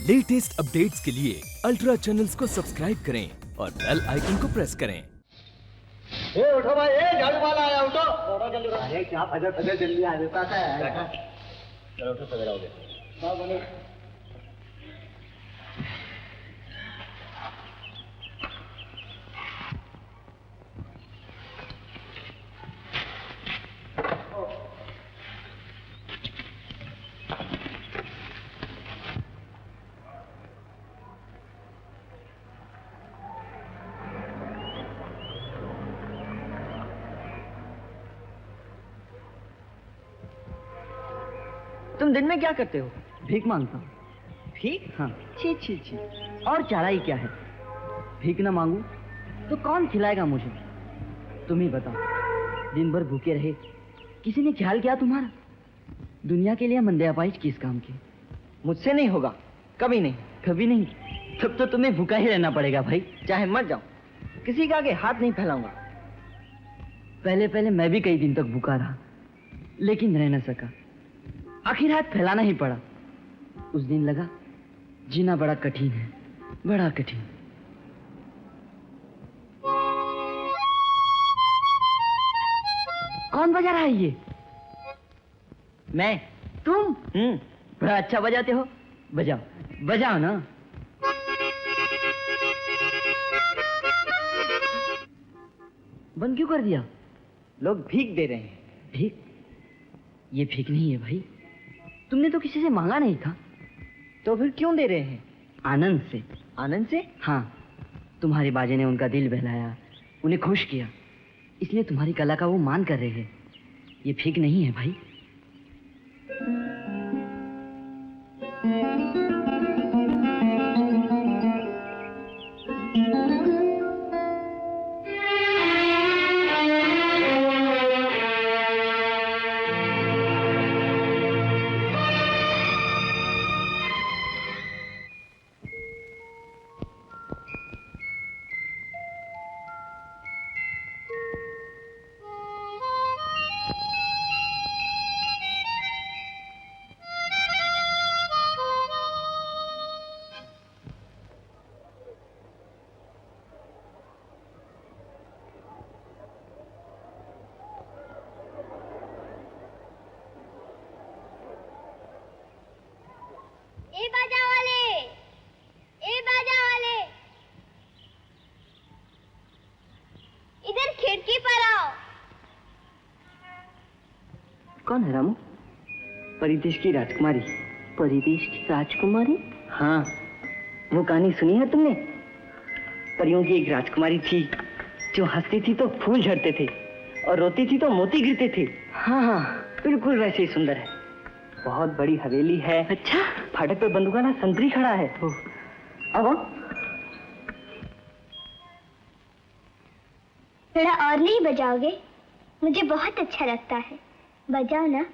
Latest updates के लिए ultra channels को सब्सक्राइब करें और बेल आइकन को प्रेस करें। ए उठो भाई, ए झाड़ू वाला आया, उठो जल्दी। अरे क्या फजर फजर जल्दी आ देता है। चलो उठो, सवेरा हो गया। हाँ बने। तुम दिन में क्या करते हो? भीख मांगता हूँ। भीख? हाँ। छी छी छी। और चढ़ाई क्या है? भीख ना मांगू तो कौन खिलाएगा मुझे? तुम ही बताओ, दिन भर भूखे रहे, किसी ने ख्याल किया तुम्हारा? दुनिया के लिए मंदे अपाइज किस काम के? मुझसे नहीं होगा, कभी नहीं। कभी नहीं? तब तो तुम्हें भूखा ही रहना पड़ेगा भाई। चाहे मर जाऊं, किसी के आगे हाथ नहीं फैलाऊंगा। पहले पहले मैं भी कई दिन तक भूखा रहा, लेकिन रह न सका। आखिर हाथ फैलाना ही पड़ा। उस दिन लगा जीना बड़ा कठिन है, बड़ा कठिन। कौन बजा रहा है ये? मैं। तुम? बड़ा अच्छा बजाते हो। बजाओ बजाओ ना। बंद क्यों कर दिया? लोग भीख दे रहे हैं। भीख? ये भीख नहीं है भाई, तुमने तो किसी से मांगा नहीं था। तो फिर क्यों दे रहे हैं? आनंद से। आनंद से? हाँ, तुम्हारे बाजे ने उनका दिल बहलाया, उन्हें खुश किया, इसलिए तुम्हारी कला का वो मान कर रहे हैं। ये भीख नहीं है भाई। खिड़की पर आओ। कौन है रामू? परिदेश की राजकुमारी। परिदेश की राजकुमारी? हाँ, वो कहानी सुनी है तुमने? परियों की एक राजकुमारी थी जो हंसती थी तो फूल झड़ते थे और रोती थी तो मोती गिरते थे। हाँ हाँ, बिल्कुल वैसे ही सुंदर है। बहुत बड़ी हवेली है। अच्छा? फाटक पे बंदूकाना संतरी खड़ा है। अब थोड़ा और नहीं बजाओगे? मुझे बहुत अच्छा लगता है, बजाओ ना।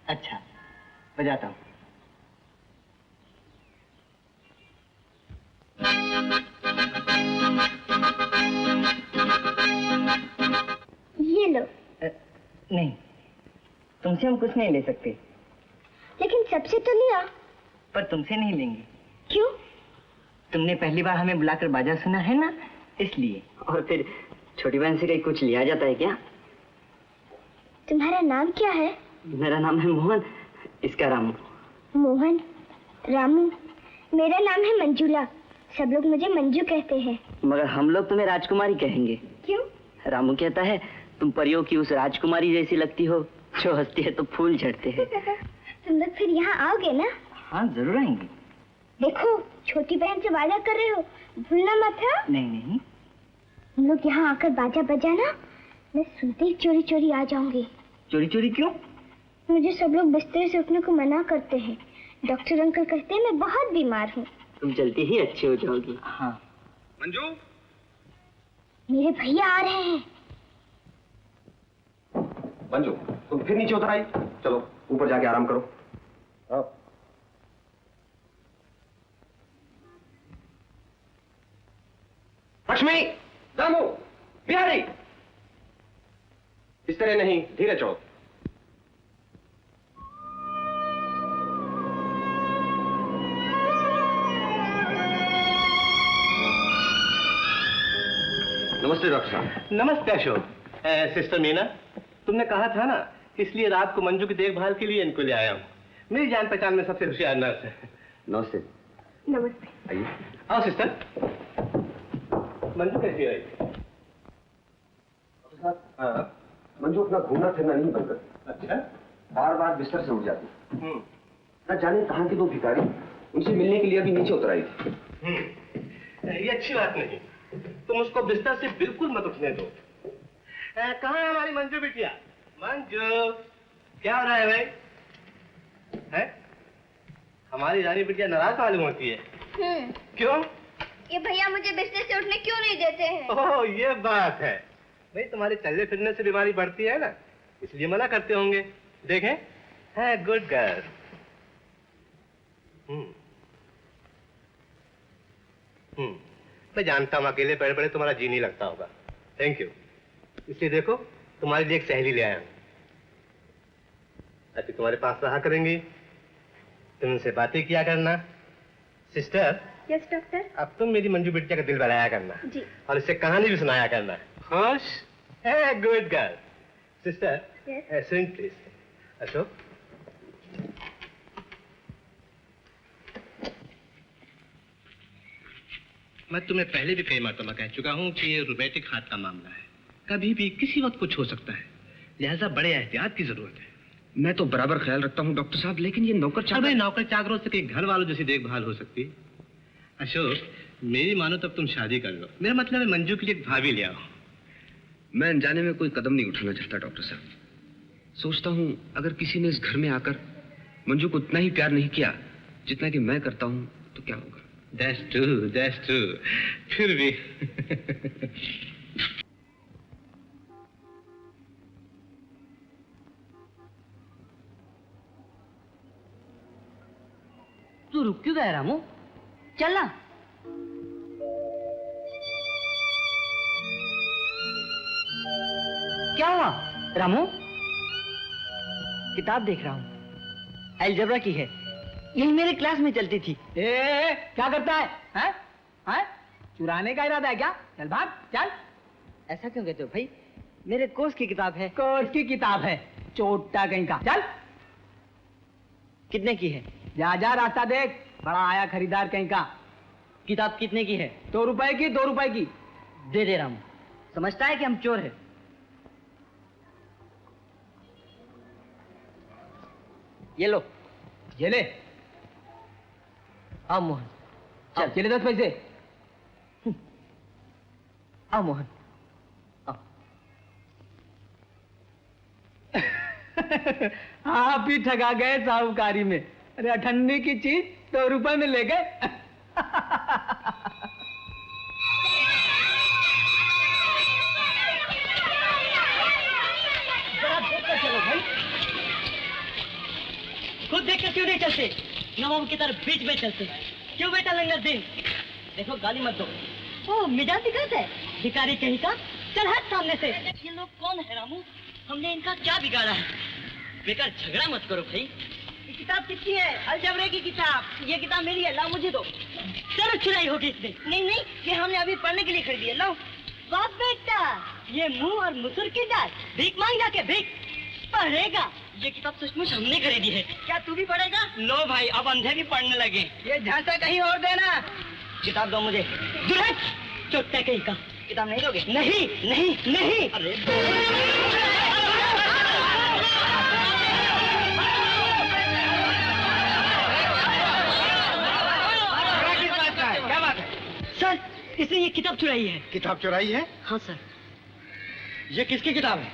अच्छा, बजाता हूँ। ये लो। नहीं, तुमसे हम कुछ नहीं ले सकते। लेकिन सबसे तो लिया। पर तुमसे नहीं लेंगे। क्यों? तुमने पहली बार हमें बुलाकर बाजा सुना है ना, इसलिए। और फिर छोटी बहन से कहीं कुछ लिया जाता है क्या? तुम्हारा नाम क्या है? मेरा नाम है मोहन, इसका रामू। मोहन, रामू। मेरा नाम है मंजूला, सब लोग मुझे मंजू कहते हैं। मगर हम लोग तुम्हें राजकुमारी कहेंगे। क्यों? रामू कहता है तुम परियों की उस राजकुमारी जैसी लगती हो जो हंसती है तो फूल झड़ते हैं। तुम लोग फिर यहाँ आओगे ना? हाँ, जरूर आएंगे। देखो, छोटी बहन से वादा कर रहे हो, भूलना मत। हाँ? नहीं नहीं। हम लोग यहाँ आकर बाजा बजाना, मैं सुनते ही चोरी चोरी आ जाऊंगी। चोरी चोरी क्यों? मुझे सब लोग बिस्तर से उठने को मना करते हैं। डॉक्टर अंकल कहते हैं मैं बहुत बीमार हूँ। तुम जल्दी ही अच्छी हो जाओगी। हाँ। मंजू, मेरे भैया आ रहे हैं। मंजू, तुम फिर नीचे उतर आई। चलो ऊपर जाके आराम करो। लक्ष्मी, दामू, बिहारी, इस तरह नहीं, धीरे चलो। नमस्ते डॉक्टर साहब। नमस्ते अशोक। सिस्टर मीना, तुमने कहा था ना, इसलिए रात को मंजू की देखभाल के लिए इनको ले आया हूँ। मेरी जान पहचान में सबसे होशियार नर्स है। नमस्ते। नमस्ते। आइए। आओ सिस्टर। मंजू कैसी है? डॉक्टर साहब, हाँ। मंजू अपना घूमना फिरना नहीं बंद करती। अच्छा। बार बार बिस्तर से उठ जाती। न जाने कहाँ के दो भिखारी उनसे मिलने के लिए अभी नीचे उतर आई थी। ये अच्छी बात नहीं। तुम उसको बिस्तर से बिल्कुल मत उठने दो। कहाँ है हमारी मंजू बिटिया? मंजू, क्या हो रहा है भाई? है? हमारी रानी बिटिया नाराज मालूम होती है। क्यों? ये भैया मुझे बिस्तर से उठने क्यों नहीं देते हैं? ओह, ये बात है। भाई तुम्हारे चलने फिरने से बीमारी बढ़ती है ना, इसलिए मना करते होंगे। देखें, है गुड गर्ल। मैं जानता हूँ अकेले पड़े पड़े तुम्हारा जी नहीं लगता होगा। Thank you. इसलिए देखो, तुम्हारे लिए एक सहेली ले आया हूँ। अभी तुम्हारे पास रहा करेंगी, तुम उनसे बातें किया करना। सिस्टर। Yes doctor. अब तुम मेरी मंजू बिटिया का दिल बहलाया करना जी। और इससे कहानी भी सुनाया करना। खुश है? Good girl. Sister, sing please. Ashok, मैं तुम्हें पहले भी कई मरतबा कह चुका हूँ कि ये रोबोटिक हाथ का मामला है, कभी भी किसी वक्त कुछ हो सकता है, लिहाजा बड़े एहतियात की जरूरत है। मैं तो बराबर ख्याल रखता हूँ डॉक्टर साहब, लेकिन ये नौकर चाकर। नौकर चाकरों से कई घर वालों जैसी देखभाल हो सकती। अशोक, मेरी मानो तब तुम शादी कर लो। मेरा मतलब है मंजू के लिए एक भाभी ले आओ। मैं अनजाने में कोई कदम नहीं उठाना चाहता डॉक्टर साहब। सोचता हूँ अगर किसी ने इस घर में आकर मंजू को उतना ही प्यार नहीं किया जितना कि मैं करता हूँ तो क्या होगा। That's true, that's true. फिर भी तू रुक क्यों गया रामू? चल ना। क्या हुआ रामू? किताब देख रहा हूँ, अलजेब्रा की है, यही मेरे क्लास में चलती थी। क्या करता है? हैं? हैं? चुराने का इरादा है क्या? चल भाग, चल। ऐसा क्यों कहते हो भाई? मेरे कोर्स की किताब है। कोर्स की किताब है, चोटा कहीं का। चल। कितने की है? जा जा रास्ता देख, बड़ा आया खरीदार कहीं का। किताब कितने की है? 2 रुपए की, 2 रुपए की। दे दे रामू, समझता है कि हम चोर हैं। ये लो। ये ले। आओ मोहन, चल चले 10 पैसे। आओ मोहन, आओ। आप भी ठगा गए साहूकारी में। अरे ठंडी की चीज 2 रुपए में ले गए। जरा देख कर चलो भाई। खुद देख कर क्यों नहीं चलते? नवाब की तरफ बीच में चलते। क्यों बेटा लंगर दिन? देखो गाली मत दो। ओ मिजाज दिखाता है, भिखारी कहीं का। चल हट सामने से। ये लोग कौन है रामू? हमने इनका क्या बिगाड़ा है? बेकार झगड़ा मत करो भाई। ये किताब किसकी है? अलजबरे की किताब। ये किताब मेरी है, लाओ मुझे दो। चलो चुराई होगी इसने। नहीं नहीं, ये हमने अभी पढ़ने के लिए खरीदी है, लाओ। वाह बेटा, ये मुंह और मुसुर की दाल। भीख मांग जाके भीख पढ़ेगा। ये किताब सचमुच हमने खरीदी है। क्या तू भी पढ़ेगा? लो भाई, अब अंधे भी पढ़ने लगे। ये झांसा कहीं और देना। किताब दो मुझे। दुर्हट, चोट्टे कहीं का। किताब नहीं दोगे? नहीं नहीं नहीं। अरे क्या बात है? सर, इसने ये किताब चुराई है। किताब चुराई है? हाँ सर। ये किसकी किताब है?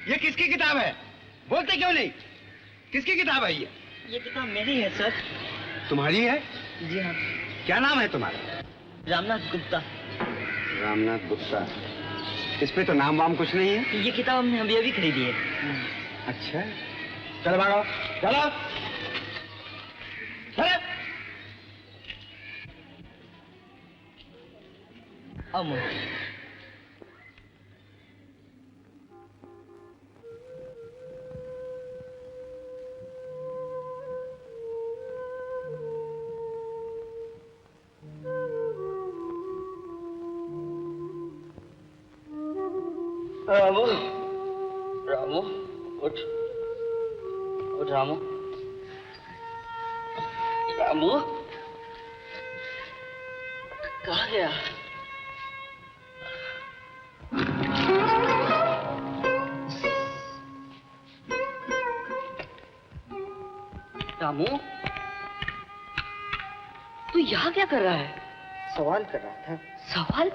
ये किसकी किताब है? बोलते क्यों नहीं? किसकी किताब है ये? ये किताब मेरी है सर। तुम्हारी है? जी हाँ। क्या नाम है तुम्हारा? रामनाथ गुप्ता। रामनाथ गुप्ता। इस पे तो नाम वाम कुछ नहीं है। ये किताब हमने अभी अभी खरीदी है। अच्छा, चलो भागो, चलो चलो। आओ मोहन। रामू, रामू, उठ, उठ रामू, रामू, कहाँ गया? रामू, तू यहाँ क्या कर रहा है? सवाल कर रहा था। सवाल?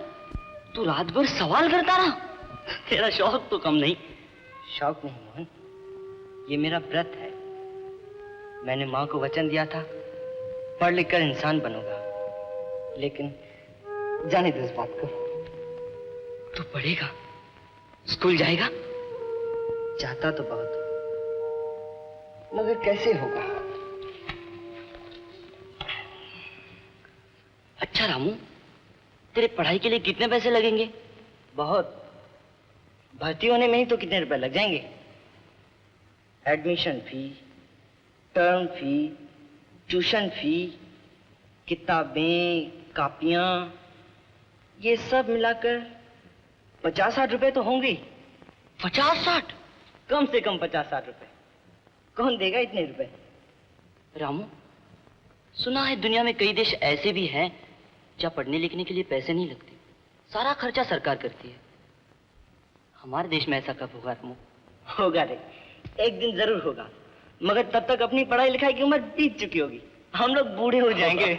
तू रात भर सवाल करता रहा? तेरा शौक तो कम नहीं। शौक नहीं मोहन, ये मेरा व्रत है। मैंने माँ को वचन दिया था पढ़ लिख कर इंसान बनूंगा, लेकिन जाने दो इस बात को। तू पढ़ेगा, स्कूल जाएगा? चाहता तो बहुत, मगर कैसे होगा? अच्छा रामू, तेरे पढ़ाई के लिए कितने पैसे लगेंगे? बहुत। भर्ती होने में ही तो कितने रुपए लग जाएंगे। एडमिशन फी, टर्म फी, ट्यूशन फी, किताबें, कापियां, ये सब मिलाकर 50-60 रुपए तो होंगे। 50-60? कम से कम 50-60 रुपए। कौन देगा इतने रुपए? रामू, सुना है दुनिया में कई देश ऐसे भी हैं जहाँ पढ़ने लिखने के लिए पैसे नहीं लगते, सारा खर्चा सरकार करती है। हमारे देश में ऐसा कब होगा रामू? होगा रे, एक दिन जरूर होगा, मगर तब तक अपनी पढ़ाई लिखाई की उम्र बीत चुकी होगी। हम लोग बूढ़े हो जाएंगे।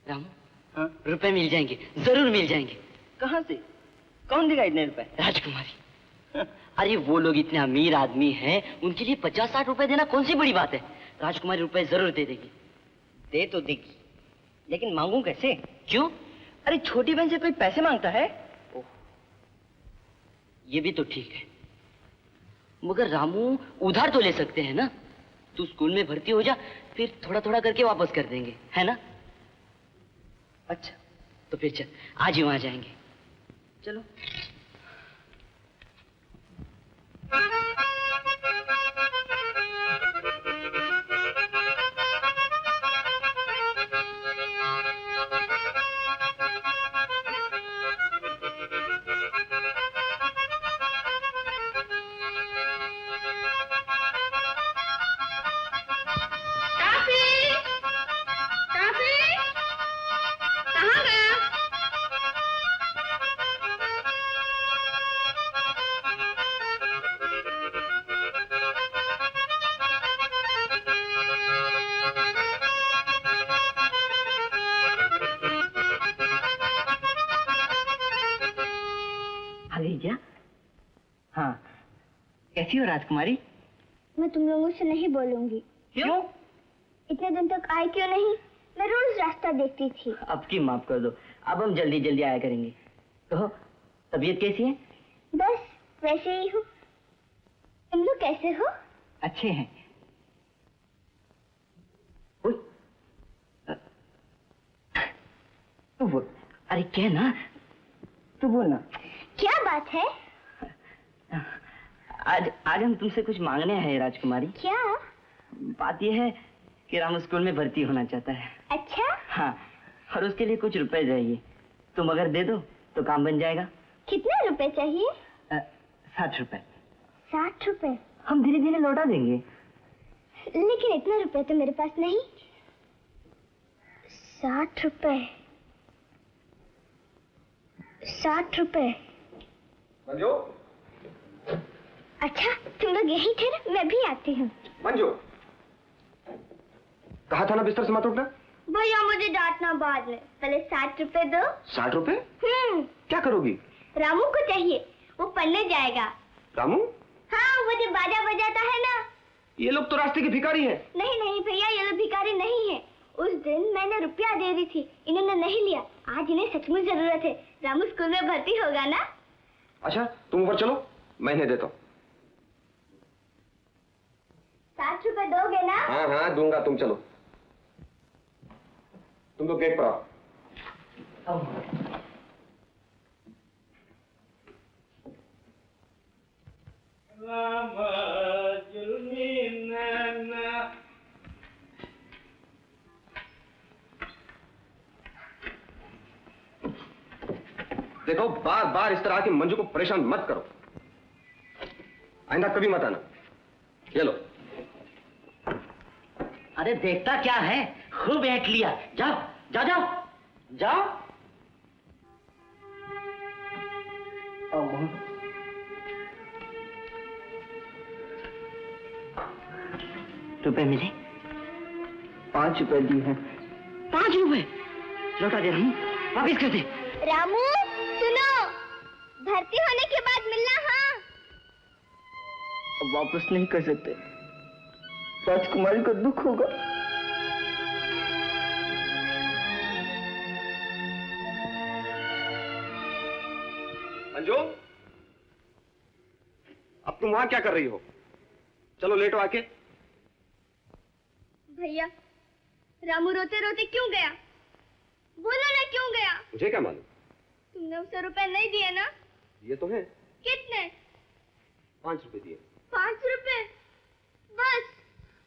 रामू, हाँ? रुपए मिल जाएंगे, जरूर मिल जाएंगे। कहाँ से? कौन देगा इतने रुपए? राजकुमारी। अरे वो लोग इतने अमीर आदमी हैं, उनके लिए 50-60 रुपए देना कौन सी बड़ी बात है। राजकुमारी रुपए जरूर दे देगी। दे तो देगी, लेकिन मांगू कैसे? क्यों? अरे छोटी बहन से कोई पैसे मांगता है? ये भी तो ठीक है, मगर रामू उधार तो ले सकते हैं ना। तू स्कूल में भर्ती हो जा, फिर थोड़ा थोड़ा करके वापस कर देंगे, है ना? अच्छा तो फिर चल, आज ही वहां जाएंगे। चलो। क्या? हाँ, कैसी हो राजकुमारी? मैं तुम लोगों से नहीं बोलूंगी। क्यों? इतने दिन तक आई क्यों नहीं? मैं रोज रास्ता देखती थी। अब की माफ कर दो, अब हम जल्दी जल्दी आया करेंगे। कहो, तबीयत कैसी है? बस वैसे ही हूँ। तुम लोग कैसे हो? अच्छे हैं। तू बोल। अरे क्या ना, तू बोल ना। क्या बात है? आज हम तुमसे कुछ मांगने हैं राजकुमारी। क्या? बात यह है कि रामू स्कूल में भर्ती होना चाहता है। अच्छा? हाँ, और उसके लिए कुछ रुपए चाहिए। तुम अगर दे दो तो काम बन जाएगा। कितने रुपए चाहिए? 60 रुपए। 60 रुपए? हम धीरे धीरे लौटा देंगे। लेकिन इतना रुपए तो मेरे पास नहीं। 60 रुपए। 60 रुपए। मंजू, अच्छा तुम लोग यहीं थे ना, मैं भी आती हूँ। मंजू, कहा था ना बिस्तर से मत उठना। भैया मुझे डांटना बाद में, पहले 60 रुपए दो। 60 रुपए? क्या करोगी? रामू को चाहिए, वो पढ़ने जाएगा। रामू? हाँ, वो जो बाजा बजाता है ना। ये लोग तो रास्ते के भिखारी हैं। नहीं नहीं भैया, ये लोग भिखारी नहीं है। उस दिन मैंने रुपया दे दी थी, इन्होंने नहीं लिया। आज इन्हें सचमुच जरूरत है। रामू स्कूल में भर्ती होगा ना? अच्छा तुम ऊपर चलो, मैं इन्हें देता हूँ। 60 रुपए दोगे ना? हाँ हाँ दूंगा, तुम चलो। तुम लोग गेट पर आओ। देखो, बार बार इस तरह की मंजू को परेशान मत करो। आइंदा कभी मत आना। ये लो। अरे देखता क्या है, खूब ऐट लिया। जाओ जाओ जाओ जाओ। रुपए मिले? 5 रुपए दिए हैं। 5 रुपए लौटा दे रामू, वापिस कर दे। रामू सुनो, भर्ती होने के बाद मिलना। हाँ, अब वापस नहीं कर सकते, राजकुमारी को दुख होगा। मंजू, अब तुम वहां क्या कर रही हो? चलो लेटो आके। भैया रामू रोते रोते क्यों गया? बोलो ना क्यों गया? मुझे क्या मालूम? तुमने उसे रुपए नहीं दिए ना? ये तो है। कितने? 5 रुपए दिए। 5 रुपए? बस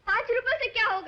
5 रुपए से क्या होगा?